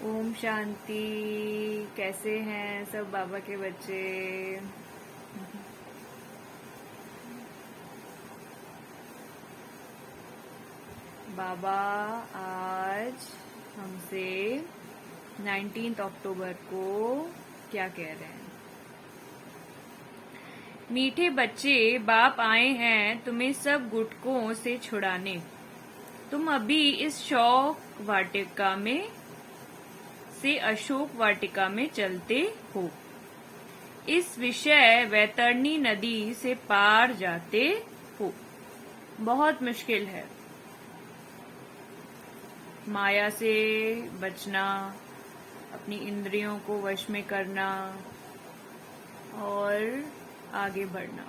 ओम शांति। कैसे हैं सब बाबा के बच्चे? बाबा आज हमसे 19 अक्टूबर को क्या कह रहे हैं? मीठे बच्चे, बाप आए हैं तुम्हें सब गुटकों से छुड़ाने। तुम अभी इस शौक वाटिका में से अशोक वाटिका में चलते हो। इस विषय वैतरणी नदी से पार जाते हो। बहुत मुश्किल है माया से बचना, अपनी इंद्रियों को वश में करना और आगे बढ़ना।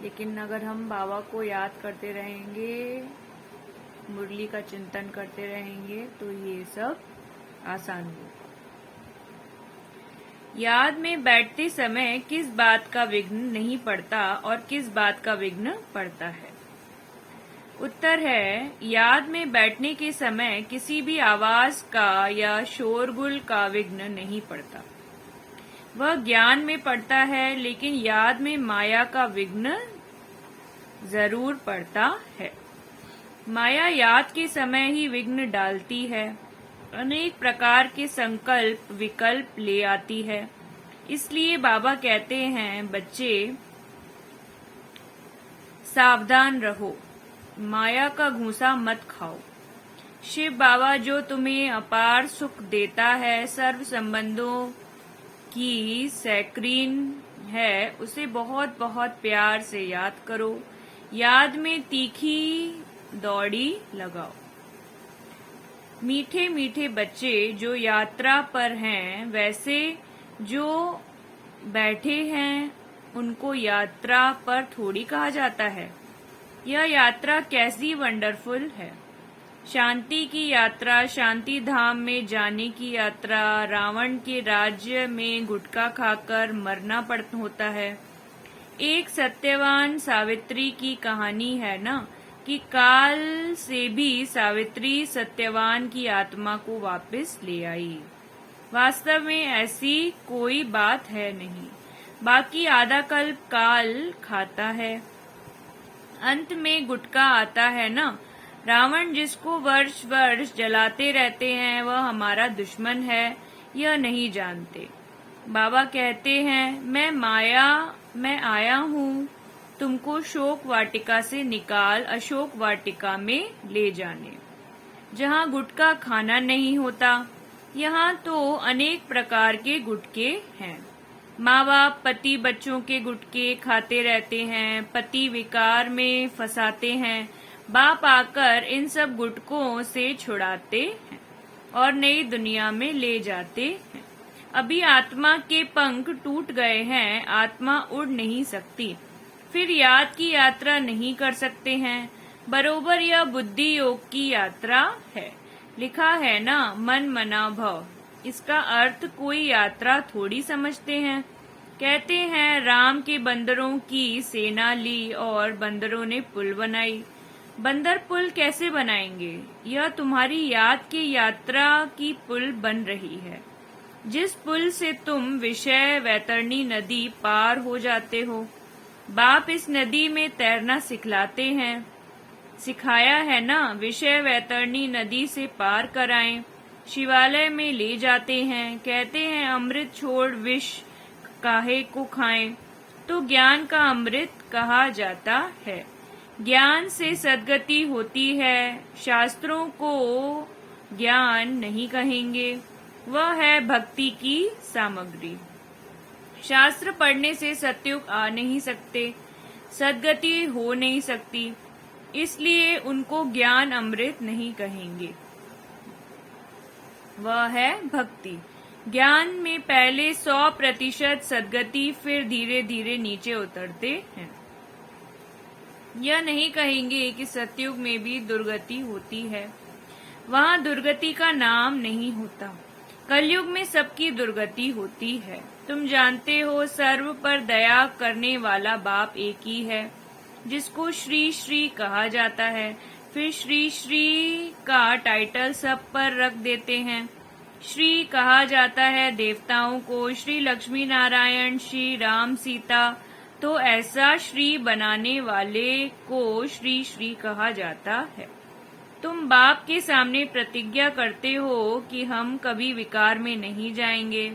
लेकिन अगर हम बाबा को याद करते रहेंगे, मुरली का चिंतन करते रहेंगे तो ये सब आसान हो। याद में बैठते समय किस बात का विघ्न नहीं पड़ता और किस बात का विघ्न पड़ता है? उत्तर है, याद में बैठने के समय किसी भी आवाज का या शोरगुल का विघ्न नहीं पड़ता। वह ज्ञान में पड़ता है, लेकिन याद में माया का विघ्न जरूर पड़ता है। माया याद के समय ही विघ्न डालती है, अनेक प्रकार के संकल्प विकल्प ले आती है। इसलिए बाबा कहते हैं, बच्चे सावधान रहो, माया का घूंसा मत खाओ। शिव बाबा जो तुम्हें अपार सुख देता है, सर्व संबंधों की सैक्रीन है, उसे बहुत बहुत प्यार से याद करो। याद में तीखी दौड़ी लगाओ। मीठे मीठे बच्चे जो यात्रा पर हैं, वैसे जो बैठे हैं उनको यात्रा पर थोड़ी कहा जाता है। यह यात्रा कैसी वंडरफुल है। शांति की यात्रा, शांति धाम में जाने की यात्रा। रावण के राज्य में गुटखा खाकर मरना होता है। एक सत्यवान सावित्री की कहानी है ना, कि काल से भी सावित्री सत्यवान की आत्मा को वापस ले आई। वास्तव में ऐसी कोई बात है नहीं। बाकी आधा कल्प काल खाता है। अंत में गुटका आता है ना। रावण जिसको वर्ष वर्ष जलाते रहते हैं, वह हमारा दुश्मन है, यह नहीं जानते। बाबा कहते हैं, मैं आया हूँ तुमको शोक वाटिका से निकाल अशोक वाटिका में ले जाने, जहाँ गुटका खाना नहीं होता। यहाँ तो अनेक प्रकार के गुटके हैं। माँ बाप पति बच्चों के गुटके खाते रहते हैं, पति विकार में फंसाते हैं। बाप आकर इन सब गुटकों से छुड़ाते हैं और नई दुनिया में ले जाते हैं। अभी आत्मा के पंख टूट गए हैं, आत्मा उड़ नहीं सकती, फिर याद की यात्रा नहीं कर सकते हैं। बरोबर यह बुद्धि योग की यात्रा है। लिखा है ना, मन मना भव। इसका अर्थ कोई यात्रा थोड़ी समझते हैं। कहते हैं, राम के बंदरों की सेना ली और बंदरों ने पुल बनाई। बंदर पुल कैसे बनाएंगे? यह तुम्हारी याद की यात्रा की पुल बन रही है, जिस पुल से तुम विषय वैतरणी नदी पार हो जाते हो। बाप इस नदी में तैरना सिखलाते हैं। सिखाया है ना, विषय वैतरणी नदी से पार कराएं। शिवालय में ले जाते हैं, कहते हैं अमृत छोड़ विष काहे को खाएं। तो ज्ञान का अमृत कहा जाता है। ज्ञान से सद्गति होती है। शास्त्रों को ज्ञान नहीं कहेंगे, वह है भक्ति की सामग्री। शास्त्र पढ़ने से सत्युग आ नहीं सकते, सद्गति हो नहीं सकती, इसलिए उनको ज्ञान अमृत नहीं कहेंगे। वह है भक्ति। ज्ञान में पहले 100% सद्गति, फिर धीरे धीरे नीचे उतरते हैं। यह नहीं कहेंगे कि सतयुग में भी दुर्गति होती है, वहाँ दुर्गति का नाम नहीं होता। कलयुग में सबकी दुर्गति होती है। तुम जानते हो, सर्व पर दया करने वाला बाप एक ही है, जिसको श्री श्री कहा जाता है। फिर श्री श्री का टाइटल सब पर रख देते हैं। श्री कहा जाता है देवताओं को, श्री लक्ष्मी नारायण, श्री राम सीता, तो ऐसा श्री बनाने वाले को श्री श्री कहा जाता है। तुम बाप के सामने प्रतिज्ञा करते हो कि हम कभी विकार में नहीं जाएंगे।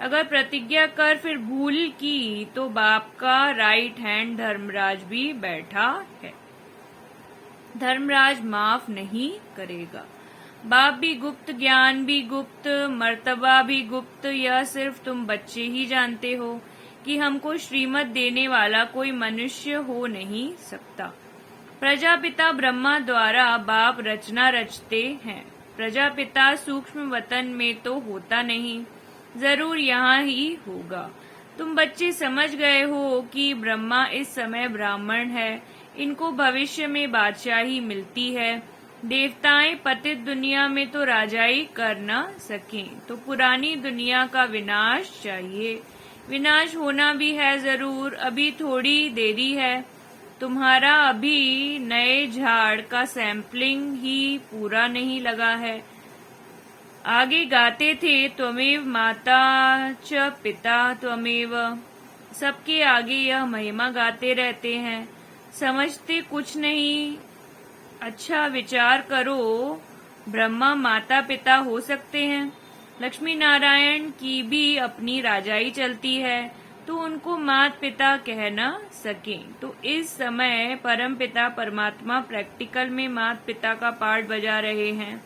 अगर प्रतिज्ञा कर फिर भूल की तो बाप का राइट हैंड धर्मराज भी बैठा है, धर्मराज माफ नहीं करेगा। बाप भी गुप्त, ज्ञान भी गुप्त, मर्तबा भी गुप्त, यह सिर्फ तुम बच्चे ही जानते हो कि हमको श्रीमत देने वाला कोई मनुष्य हो नहीं सकता। प्रजापिता ब्रह्मा द्वारा बाप रचना रचते हैं। प्रजापिता सूक्ष्म वतन में तो होता नहीं, जरूर यहाँ ही होगा। तुम बच्चे समझ गए हो कि ब्रह्मा इस समय ब्राह्मण है, इनको भविष्य में बादशाही मिलती है। देवताएं पतित दुनिया में तो राजाई कर न सकें, तो पुरानी दुनिया का विनाश चाहिए। विनाश होना भी है जरूर, अभी थोड़ी देरी है। तुम्हारा अभी नए झाड़ का सैंपलिंग ही पूरा नहीं लगा है। आगे गाते थे त्वमेव माता च पिता त्वमेव, सबके आगे यह महिमा गाते रहते हैं, समझते कुछ नहीं। अच्छा विचार करो, ब्रह्मा माता पिता हो सकते हैं, लक्ष्मी नारायण की भी अपनी राजाई चलती है, तो उनको मात पिता कह न सकें। तो इस समय परम पिता परमात्मा प्रैक्टिकल में मात पिता का पार्ट बजा रहे हैं।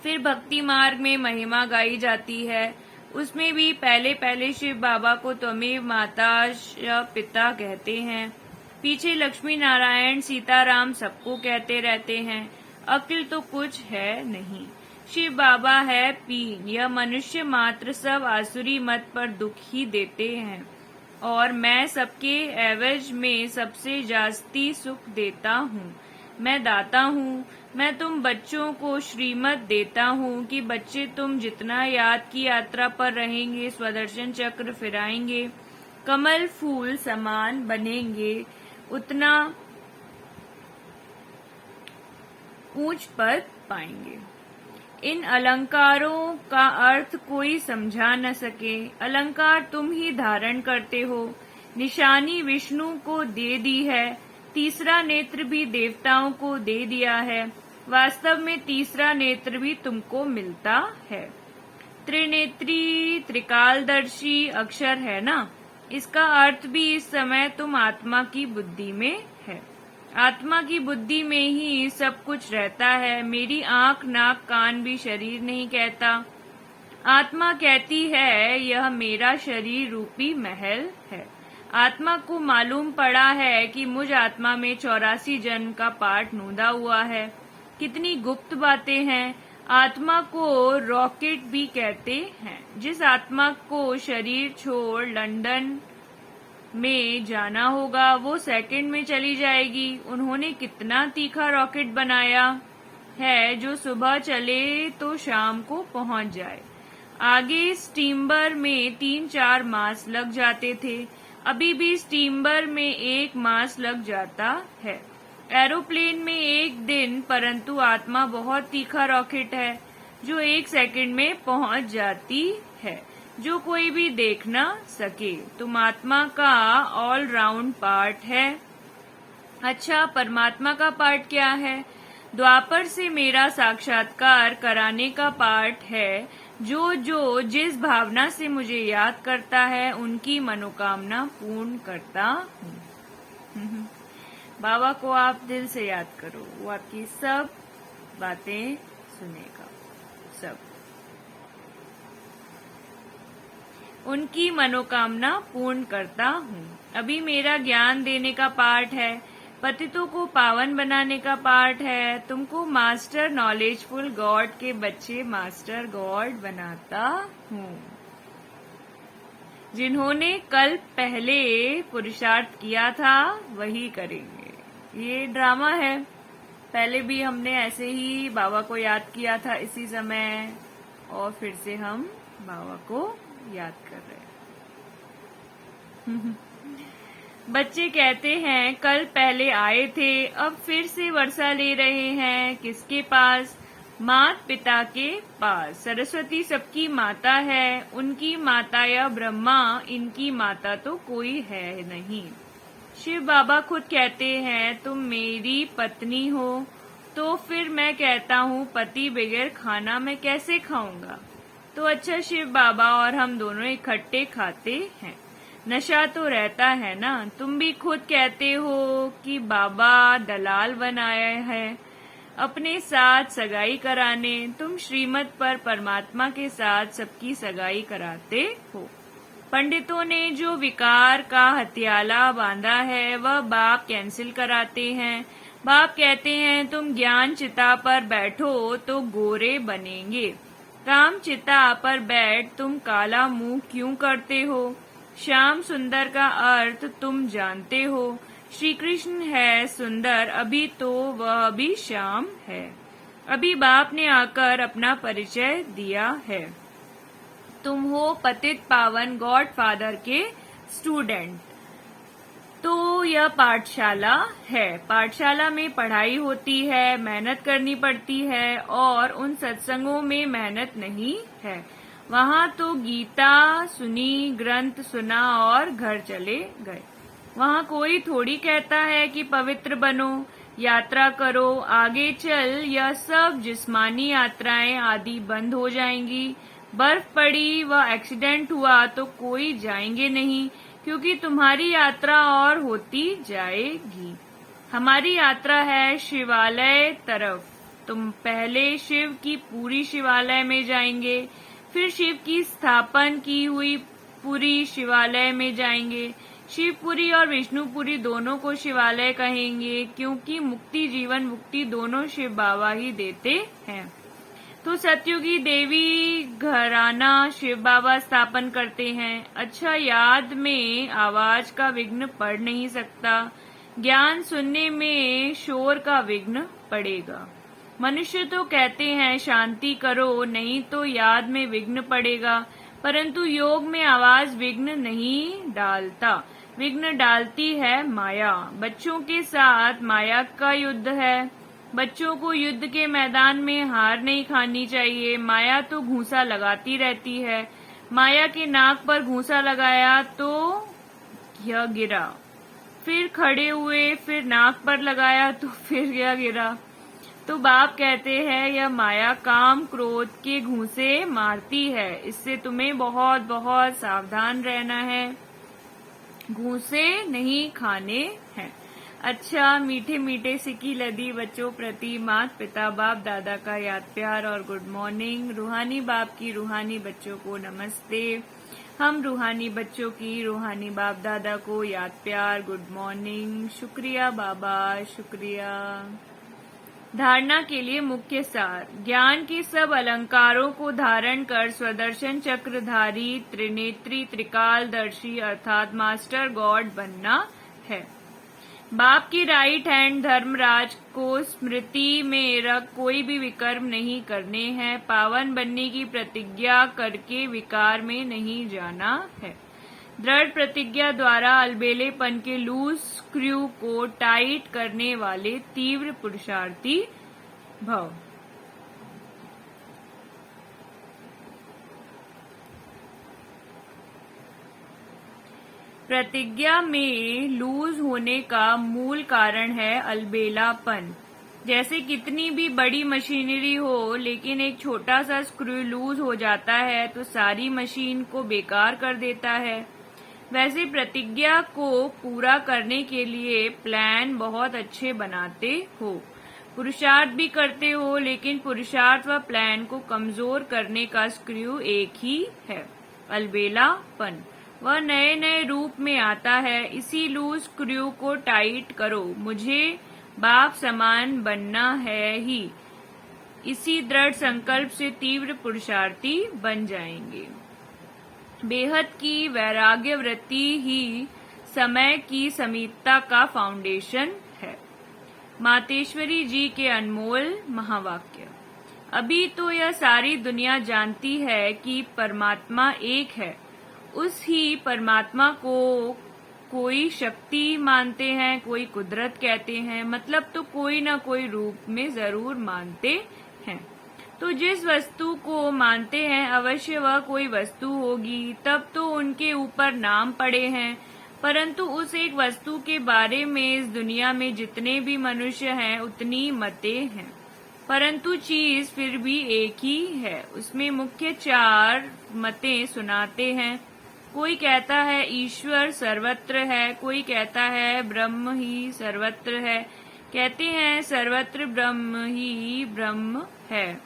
फिर भक्ति मार्ग में महिमा गाई जाती है, उसमें भी पहले पहले शिव बाबा को त्वमेव माता या पिता कहते हैं, पीछे लक्ष्मी नारायण सीताराम सबको कहते रहते हैं। अक्ल तो कुछ है नहीं। शिव बाबा है पीन, यह मनुष्य मात्र सब आसुरी मत पर दुख ही देते हैं, और मैं सबके एवज में सबसे जास्ती सुख देता हूँ। मैं दाता हूँ। मैं तुम बच्चों को श्रीमत देता हूँ कि बच्चे तुम जितना याद की यात्रा पर रहेंगे, स्वदर्शन चक्र फिराएंगे, कमल फूल समान बनेंगे, उतना ऊंच पद पाएंगे। इन अलंकारों का अर्थ कोई समझा न सके। अलंकार तुम ही धारण करते हो। निशानी विष्णु को दे दी है, तीसरा नेत्र भी देवताओं को दे दिया है। वास्तव में तीसरा नेत्र भी तुमको मिलता है। त्रिनेत्री त्रिकालदर्शी अक्षर है ना, इसका अर्थ भी इस समय तुम आत्मा की बुद्धि में है। आत्मा की बुद्धि में ही सब कुछ रहता है। मेरी आंख नाक कान भी शरीर नहीं कहता। आत्मा कहती है यह मेरा शरीर रूपी महल है। आत्मा को मालूम पड़ा है कि मुझ आत्मा में 84 जन्म का पाठ नूदा हुआ है। कितनी गुप्त बातें हैं। आत्मा को रॉकेट भी कहते हैं। जिस आत्मा को शरीर छोड़ लंदन में जाना होगा वो सेकंड में चली जाएगी। उन्होंने कितना तीखा रॉकेट बनाया है जो सुबह चले तो शाम को पहुंच जाए। आगे स्टीमर में 3-4 मास लग जाते थे, अभी भी स्टीमर में 1 मास लग जाता है। एरोप्लेन में 1 दिन, परंतु आत्मा बहुत तीखा रॉकेट है जो 1 सेकंड में पहुंच जाती है, जो कोई भी देख ना सके। तुम आत्मा का ऑल राउंड पार्ट है। अच्छा, परमात्मा का पार्ट क्या है? द्वापर से मेरा साक्षात्कार कराने का पार्ट है। जो जिस भावना से मुझे याद करता है उनकी मनोकामना पूर्ण करता हूँ। बाबा को आप दिल से याद करो, वो आपकी सब बातें सुनेगा। सब उनकी मनोकामना पूर्ण करता हूँ। अभी मेरा ज्ञान देने का पार्ट है, पतितों को पावन बनाने का पार्ट है। तुमको मास्टर नॉलेजफुल गॉड के बच्चे मास्टर गॉड बनाता हूँ। जिन्होंने कल पहले पुरुषार्थ किया था वही करेंगे। ये ड्रामा है। पहले भी हमने ऐसे ही बाबा को याद किया था इसी समय, और फिर से हम बाबा को याद कर रहे हैं। बच्चे कहते हैं कल पहले आए थे, अब फिर से वर्षा ले रहे हैं। किसके पास? मात पिता के पास। सरस्वती सबकी माता है, उनकी माता या ब्रह्मा, इनकी माता तो कोई है नहीं। शिव बाबा खुद कहते हैं तुम मेरी पत्नी हो, तो फिर मैं कहता हूँ पति बगैर खाना मैं कैसे खाऊंगा। तो अच्छा शिव बाबा और हम दोनों इकट्ठे खाते हैं, नशा तो रहता है ना। तुम भी खुद कहते हो कि बाबा दलाल बनाया है अपने साथ सगाई कराने। तुम श्रीमत पर परमात्मा के साथ सबकी सगाई कराते हो। पंडितों ने जो विकार का हथियाला बांधा है वह बाप कैंसिल कराते हैं। बाप कहते हैं तुम ज्ञान चिता पर बैठो तो गोरे बनेंगे। काम चिता पर बैठ तुम काला मुंह क्यों करते हो। श्याम सुंदर का अर्थ तुम जानते हो। श्री कृष्ण है सुंदर, अभी तो वह भी श्याम है। अभी बाप ने आकर अपना परिचय दिया है। तुम हो पतित पावन गॉड फादर के स्टूडेंट। तो यह पाठशाला है। पाठशाला में पढ़ाई होती है, मेहनत करनी पड़ती है, और उन सत्संगों में मेहनत नहीं है। वहाँ तो गीता सुनी, ग्रंथ सुना और घर चले गए। वहाँ कोई थोड़ी कहता है कि पवित्र बनो, यात्रा करो, आगे चल। यह सब जिस्मानी यात्राएं आदि बंद हो जाएंगी। बर्फ पड़ी व एक्सीडेंट हुआ तो कोई जाएंगे नहीं, क्योंकि तुम्हारी यात्रा और होती जाएगी। हमारी यात्रा है शिवालय तरफ। तुम पहले शिव की पूरी शिवालय में जाएंगे, फिर शिव की स्थापन की हुई पूरी शिवालय में जाएंगे। शिवपुरी और विष्णुपुरी दोनों को शिवालय कहेंगे, क्योंकि मुक्ति जीवन मुक्ति दोनों शिव बाबा ही देते हैं। तो सतयुगी देवी घराना शिव बाबा स्थापन करते हैं। अच्छा, याद में आवाज का विघ्न पड़ नहीं सकता, ज्ञान सुनने में शोर का विघ्न पड़ेगा। मनुष्य तो कहते हैं शांति करो, नहीं तो याद में विघ्न पड़ेगा, परंतु योग में आवाज विघ्न नहीं डालता, विघ्न डालती है माया। बच्चों के साथ माया का युद्ध है। बच्चों को युद्ध के मैदान में हार नहीं खानी चाहिए। माया तो घूंसा लगाती रहती है। माया के नाक पर घूंसा लगाया तो यह गिरा, फिर खड़े हुए, फिर नाक पर लगाया तो फिर यह गिरा। तो बाप कहते हैं यह माया काम क्रोध के घूंसे मारती है, इससे तुम्हें बहुत बहुत सावधान रहना है, घूंसे नहीं खाने हैं। अच्छा, मीठे मीठे सिकी लदी बच्चों प्रति माता पिता बाप दादा का याद प्यार और गुड मॉर्निंग। रूहानी बाप की रूहानी बच्चों को नमस्ते। हम रूहानी बच्चों की रूहानी बाप दादा को याद प्यार, गुड मॉर्निंग। शुक्रिया बाबा, शुक्रिया। धारणा के लिए मुख्य सार। ज्ञान के सब अलंकारों को धारण कर स्वदर्शन चक्रधारी त्रिनेत्री त्रिकालदर्शी अर्थात मास्टर गॉड बनना है। बाप की राइट हैंड धर्मराज को स्मृति में रख कोई भी विकर्म नहीं करने हैं। पावन बनने की प्रतिज्ञा करके विकार में नहीं जाना है। दृढ़ प्रतिज्ञा द्वारा अलबेलेपन के लूज स्क्रू को टाइट करने वाले तीव्र पुरुषार्थी भव। प्रतिज्ञा में लूज होने का मूल कारण है अलबेलापन। जैसे कितनी भी बड़ी मशीनरी हो, लेकिन एक छोटा सा स्क्रू लूज हो जाता है तो सारी मशीन को बेकार कर देता है। वैसे प्रतिज्ञा को पूरा करने के लिए प्लान बहुत अच्छे बनाते हो, पुरुषार्थ भी करते हो, लेकिन पुरुषार्थ व प्लान को कमजोर करने का स्क्रू एक ही है, अलबेलापन। वह नए नए रूप में आता है। इसी लूज स्क्रू को टाइट करो। मुझे बाप समान बनना है ही। इसी दृढ़ संकल्प से तीव्र पुरुषार्थी बन जाएंगे। बेहद की वैराग्य वृत्ति ही समय की समीपता का फाउंडेशन है। मातेश्वरी जी के अनमोल महावाक्य। अभी तो यह सारी दुनिया जानती है कि परमात्मा एक है। उस ही परमात्मा को कोई शक्ति मानते हैं, कोई कुदरत कहते हैं, मतलब तो कोई न कोई रूप में जरूर मानते हैं। तो जिस वस्तु को मानते हैं अवश्य वह कोई वस्तु होगी, तब तो उनके ऊपर नाम पड़े हैं। परंतु उस एक वस्तु के बारे में इस दुनिया में जितने भी मनुष्य हैं उतनी मतें हैं, परंतु चीज फिर भी एक ही है। उसमें मुख्य 4 मतें सुनाते हैं। कोई कहता है ईश्वर सर्वत्र है, कोई कहता है ब्रह्म ही सर्वत्र है, कहते हैं सर्वत्र ब्रह्म ही ब्रह्म है।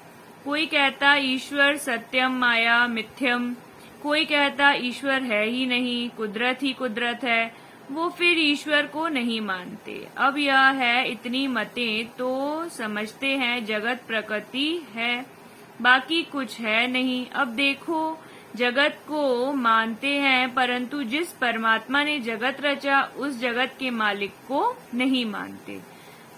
कोई कहता ईश्वर सत्यम माया मिथ्यम, कोई कहता ईश्वर है ही नहीं, कुदरत ही कुदरत है। वो फिर ईश्वर को नहीं मानते। अब यह है इतनी मतें तो समझते हैं जगत प्रकृति है, बाकी कुछ है नहीं। अब देखो, जगत को मानते हैं परंतु जिस परमात्मा ने जगत रचा उस जगत के मालिक को नहीं मानते।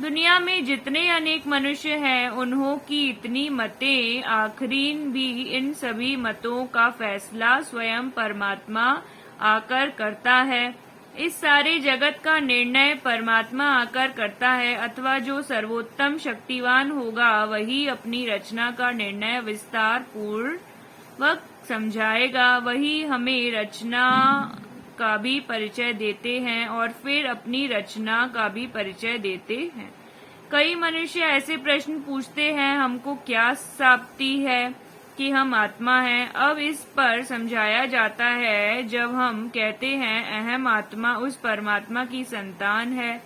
दुनिया में जितने अनेक मनुष्य हैं उन्हों की इतनी मतें, आखिरीन भी इन सभी मतों का फैसला स्वयं परमात्मा आकर करता है। इस सारे जगत का निर्णय परमात्मा आकर करता है, अथवा जो सर्वोत्तम शक्तिवान होगा वही अपनी रचना का निर्णय विस्तार पूर्वक समझाएगा। वही हमें रचना का भी परिचय देते हैं और फिर अपनी रचना का भी परिचय देते हैं। कई मनुष्य ऐसे प्रश्न पूछते हैं, हमको क्या साबिती है कि हम आत्मा हैं? अब इस पर समझाया जाता है, जब हम कहते हैं अहम आत्मा उस परमात्मा की संतान है।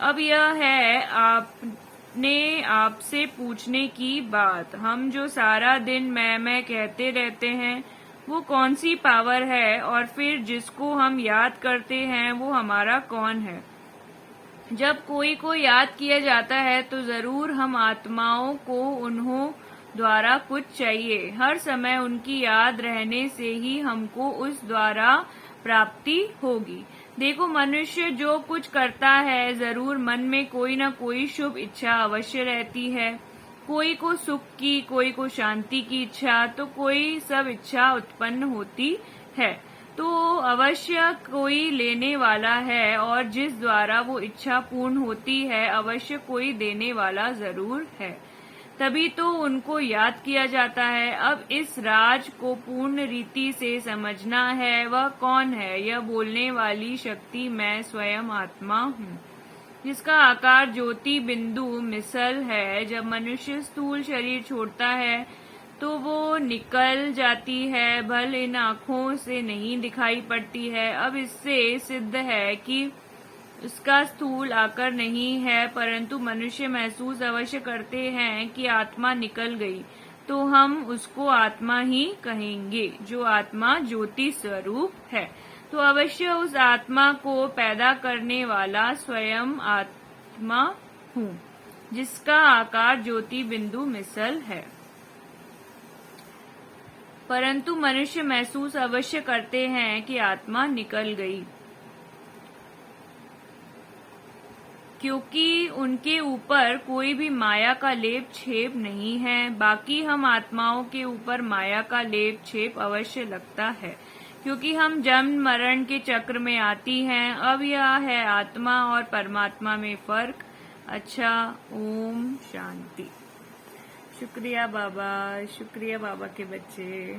अब यह है आपने आपसे पूछने की बात, हम जो सारा दिन मैं कहते रहते हैं वो कौन सी पावर है, और फिर जिसको हम याद करते हैं वो हमारा कौन है? जब कोई को याद किया जाता है तो जरूर हम आत्माओं को उन्हों द्वारा कुछ चाहिए। हर समय उनकी याद रहने से ही हमको उस द्वारा प्राप्ति होगी। देखो, मनुष्य जो कुछ करता है जरूर मन में कोई न कोई शुभ इच्छा अवश्य रहती है। कोई को सुख की, कोई को शांति की इच्छा, तो कोई सब इच्छा उत्पन्न होती है। तो अवश्य कोई लेने वाला है, और जिस द्वारा वो इच्छा पूर्ण होती है अवश्य कोई देने वाला जरूर है। तभी तो उनको याद किया जाता है। अब इस राज को पूर्ण रीति से समझना है। वह कौन है? यह बोलने वाली शक्ति मैं स्वयं आत्मा हूँ, जिसका आकार ज्योति बिंदु मिसल है। जब मनुष्य स्थूल शरीर छोड़ता है तो वो निकल जाती है, भल इन आँखों से नहीं दिखाई पड़ती है। अब इससे सिद्ध है कि उसका स्थूल आकर नहीं है, परंतु मनुष्य महसूस अवश्य करते हैं कि आत्मा निकल गई, तो हम उसको आत्मा ही कहेंगे, जो आत्मा ज्योति स्वरूप है। तो अवश्य उस आत्मा को पैदा करने वाला स्वयं आत्मा हूँ, जिसका आकार ज्योति बिंदु मिसल है। परंतु मनुष्य महसूस अवश्य करते हैं कि आत्मा निकल गई, क्योंकि उनके ऊपर कोई भी माया का लेप छेप नहीं है। बाकी हम आत्माओं के ऊपर माया का लेप छेप अवश्य लगता है, क्योंकि हम जन्म मरण के चक्र में आती हैं। अब यह है आत्मा और परमात्मा में फर्क। अच्छा, ओम शांति। शुक्रिया बाबा, शुक्रिया बाबा के बच्चे।